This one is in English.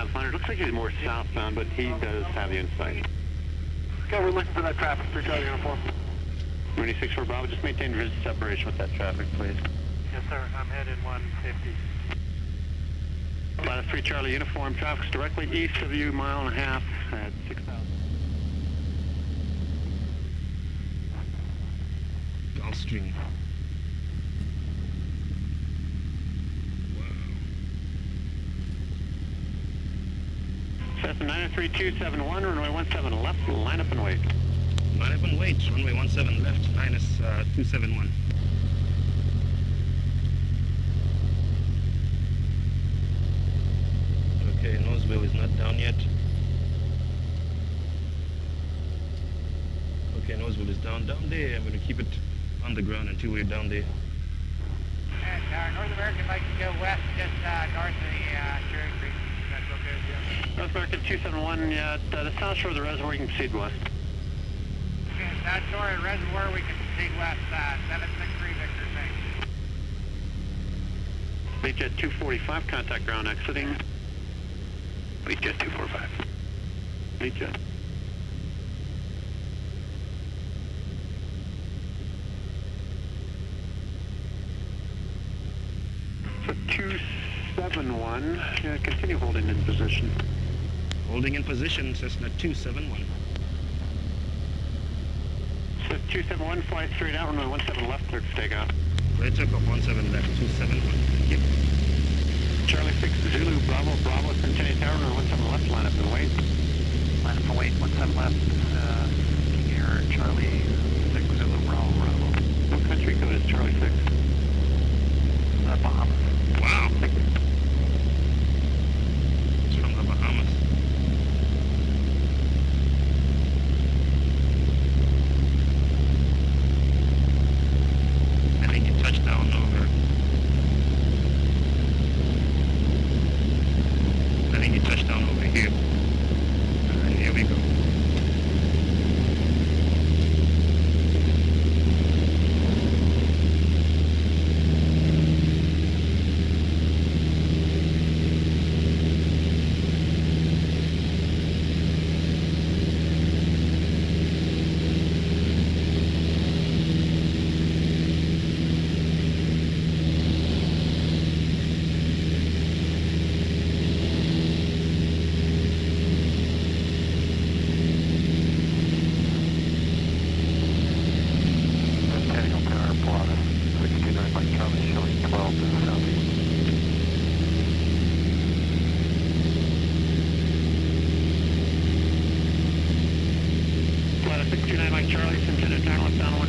500. Looks like he's more southbound, but he does have you in sight. Okay, we're looking for that traffic. 3 Charlie uniform. 26-4 Bravo, just maintain visual separation with that traffic, please. Yes, sir. I'm headed 150. Lattice 3 Charlie uniform, traffic's directly east of you, 1.5 miles at 6,000. Gulfstream. Cessna 93271, runway 17 left, line up and wait. Line up and wait, runway 17 left, minus 271. Okay, nose wheel is not down yet. Okay, nose wheel is down there. I'm going to keep it on the ground until we're down there. And North American like to go west, just north of the Cherry Creek. That's okay with you? North American 271, yeah, the south shore of the reservoir, you can proceed west. Okay, south shore of the reservoir, we can proceed west, 763 Victor, thanks. Leadjet 245, contact ground exiting. Leadjet 245. Leadjet. So 271, yeah, continue holding in position. Holding in position, Cessna 271. So 271, fly straight out, runway 17 left, clear for takeoff. Clear takeoff, 17 left, 271. Thank you. Charlie 6 Zulu, Bravo, Bravo, Centennial Tower, runway 17 left, line up and wait. Line up and wait, 17 left, King Air, Charlie 6 Zulu, Bravo, Bravo. What country code is Charlie 6? Bahamas. Wow. Thank you. It's from the Bahamas. I think you touched down over. I think you touched down over here. Alright, here we go. Charlie, Centennial Tower, left down 1